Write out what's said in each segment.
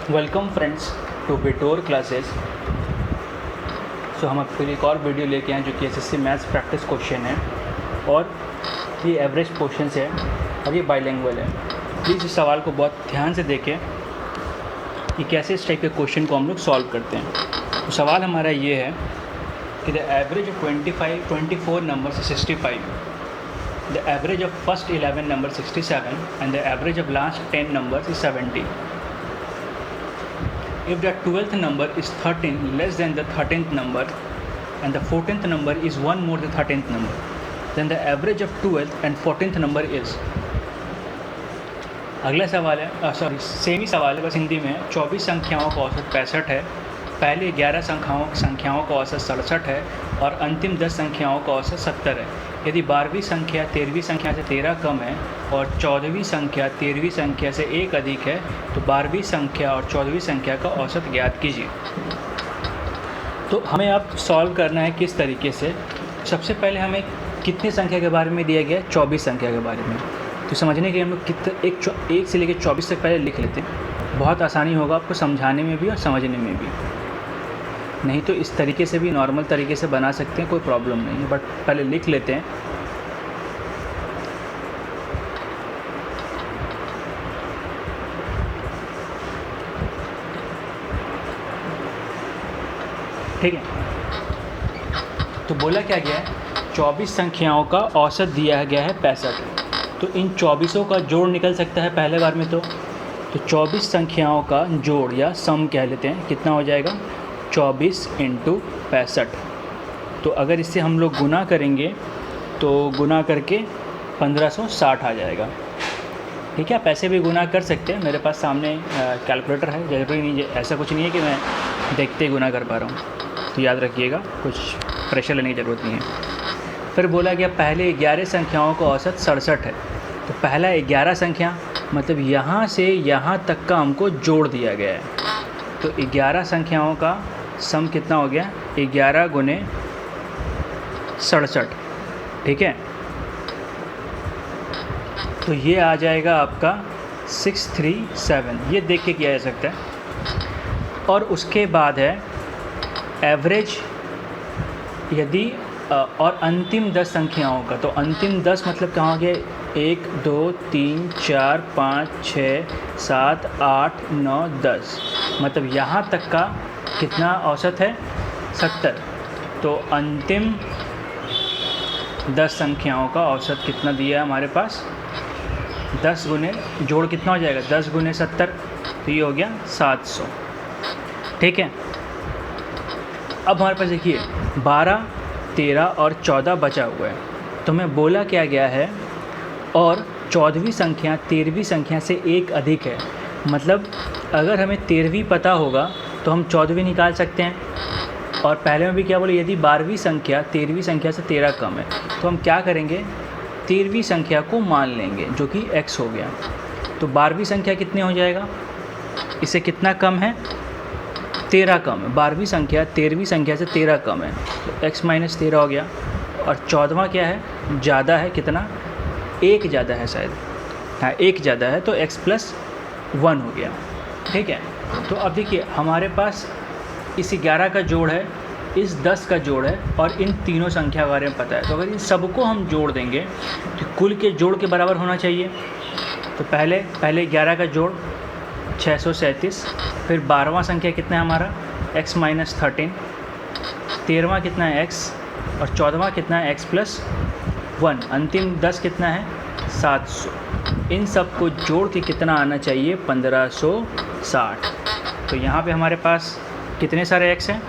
Welcome friends to बिटोर classes. हम आपके लिए एक और वीडियो लेके आए जो कि एसएससी मैथ्स प्रैक्टिस क्वेश्चन है और ये एवरेज क्वेश्चंस है और ये बाइलिंगुअल है। प्लीज़ इस सवाल को बहुत ध्यान से देखें कि कैसे इस टाइप के क्वेश्चन को हम लोग सॉल्व करते हैं। तो सवाल हमारा ये है कि the average of 24 number 65, the average of first 11 number 67 and the average of last 10 number is 70. If the 12th number is 13 less than the 13th number and the 14th number is 1 more than 13th number, then the average of 12th and 14th number is। अगला सवाल है same ही सवाल है बस हिंदी में है। 24 संख्याओं का औसत 65 है, पहले 11 संख्याओं का औसत 67 है और अंतिम 10 संख्याओं का औसत 70 है। यदि 12वीं संख्या 13वीं संख्या से 13 कम है और 14वीं संख्या 13वीं संख्या से 1 अधिक है तो 12वीं संख्या और 14वीं संख्या का औसत ज्ञात कीजिए। तो हमें अब सॉल्व करना है किस तरीके से। सबसे पहले हमें कितनी संख्या के बारे में दिया गया है? 24 संख्या के बारे में। तो समझने के लिए हम लोग एक से लेकर 24 तक पहले लिख लेते हैं, बहुत आसानी होगा आपको समझाने में भी और समझने में भी। नहीं तो इस तरीके से भी नॉर्मल तरीके से बना सकते हैं, कोई प्रॉब्लम नहीं है, बट पहले लिख लेते हैं। ठीक है, तो बोला क्या गया है? 24 संख्याओं का औसत दिया गया है 65। तो इन 24 का जोड़ निकल सकता है पहले बार में। तो 24 संख्याओं का जोड़ या सम कह लेते हैं, कितना हो जाएगा? 24 × 65। तो अगर इससे हम लोग गुना करेंगे तो गुना करके 1560 आ जाएगा। ठीक है, पैसे भी गुना कर सकते हैं, मेरे पास सामने कैलकुलेटर है, ज़रूरी नहीं ऐसा कुछ नहीं है कि मैं देखते ही गुना कर पा रहा हूँ। तो याद रखिएगा, कुछ प्रेशर लेने की ज़रूरत नहीं है। फिर बोला गया पहले 11 संख्याओं का औसत 67 है। तो पहला 11 संख्या मतलब यहाँ से यहाँ तक का हमको जोड़ दिया गया है। तो 11 संख्याओं का सम कितना हो गया? 11 × 67। ठीक है, तो ये आ जाएगा आपका 637। ये देख के किया जा सकता है। और उसके बाद है एवरेज, यदि और अंतिम 10 संख्याओं का। तो अंतिम 10 मतलब कहाँ गए? 1 2 3 4 5 6 7 8 9 10, मतलब यहाँ तक का कितना औसत है? 70। तो अंतिम 10 संख्याओं का औसत कितना दिया है हमारे पास? 10 गुने जोड़ कितना हो जाएगा? 10 × 70, तो ये हो गया 700। ठीक है, अब हमारे पास देखिए 12 13 और 14 बचा हुआ है। तो मैं बोला क्या गया है? और 14वीं संख्या 13वीं संख्या से 1 अधिक है। मतलब अगर हमें 13वीं पता होगा तो हम 14वीं निकाल सकते हैं। और पहले में भी क्या बोले? यदि 12वीं संख्या 13वीं संख्या से 13 कम है तो हम क्या करेंगे? 13वीं संख्या को मान लेंगे, जो कि x हो गया। तो 12वीं संख्या कितने हो जाएगा? इससे कितना कम है? 13 कम है। 12वीं संख्या 13वीं संख्या से 13 कम है, तो x - 13 हो गया। और 14वां क्या है? ज़्यादा है, कितना? 1 ज़्यादा है शायद, हाँ 1 ज़्यादा है, तो x + 1 हो गया। ठीक है, तो अब देखिए हमारे पास इस 11 का जोड़ है, इस 10 का जोड़ है और इन तीनों संख्या के बारे में पता है। तो अगर इन सबको हम जोड़ देंगे तो कुल के जोड़ के बराबर होना चाहिए। तो पहले 11 का जोड़ 637, फिर 12वां संख्या कितना है हमारा? x - 13, 13वां कितना है? x, और 14वां कितना है? x + 1, अंतिम 10 कितना है? 700। इन सब को जोड़ के कितना आना चाहिए? 1560। तो यहाँ पे हमारे पास कितने सारे x हैं?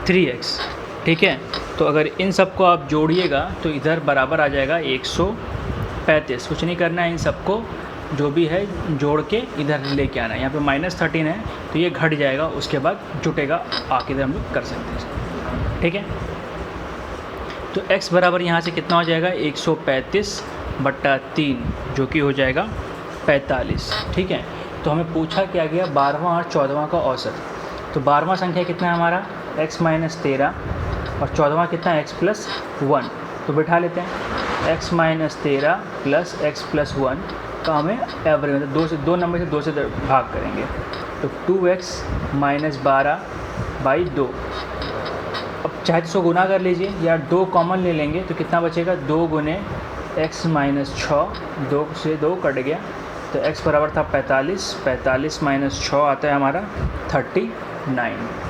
3x। ठीक है, तो अगर इन सब को आप जोड़िएगा तो इधर बराबर आ जाएगा 135। कुछ नहीं करना है, इन सबको जो भी है जोड़ के इधर लेके आना है। यहाँ पे -13 है तो ये घट जाएगा, उसके बाद जुटेगा, आके इधर हम लोग कर सकते हैं। ठीक है, तो x बराबर यहाँ से कितना हो जाएगा? 135/3, जो कि हो जाएगा 45। ठीक है, तो हमें पूछा क्या गया? 12वां और 14वां का औसत। तो 12वां संख्या कितना है हमारा? x - 13, और 14वां कितना है? x + 1। तो बिठा लेते हैं, x - 13 + x + 1 का हमें एवरेज मतलब दो नंबर से 2 से भाग करेंगे। तो 2x माइनस 12/2। अब चाहे तो 100 गुना कर लीजिए या 2 कॉमन ले लेंगे तो कितना बचेगा, 2 गुने x माइनस 6, 2 से 2 कट गया तो x बराबर था 45, 45 माइनस 6 आता है हमारा 39।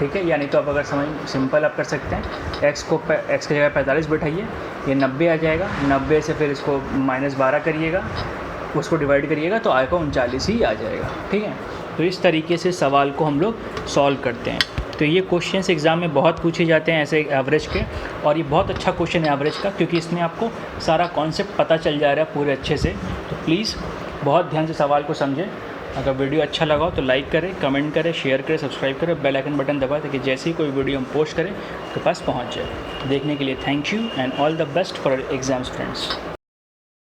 ठीक है, यानी तो आप अगर समझ सिंपल आप कर सकते हैं, x की जगह 45 बैठाइए, ये 90 आ जाएगा, 90 से फिर इसको माइनस 12 करिएगा, उसको डिवाइड करिएगा तो आएगा 39 ही आ जाएगा। ठीक है, तो इस तरीके से सवाल को हम लोग सॉल्व करते हैं। तो ये क्वेश्चंस एग्ज़ाम में बहुत पूछे जाते हैं ऐसे एवरेज के, और ये बहुत अच्छा क्वेश्चन है एवरेज का, क्योंकि इसमें आपको सारा कॉन्सेप्ट पता चल जा रहा है पूरे अच्छे से। तो प्लीज़ बहुत ध्यान से सवाल को समझें। अगर वीडियो अच्छा लगा हो तो लाइक करें, कमेंट करें, शेयर करें, सब्सक्राइब करें, बेल आइकन बटन दबाएं ताकि जैसे ही कोई वीडियो हम पोस्ट करें आपके पास पहुंच जाए। देखने के लिए thank you and all the best for exams friends.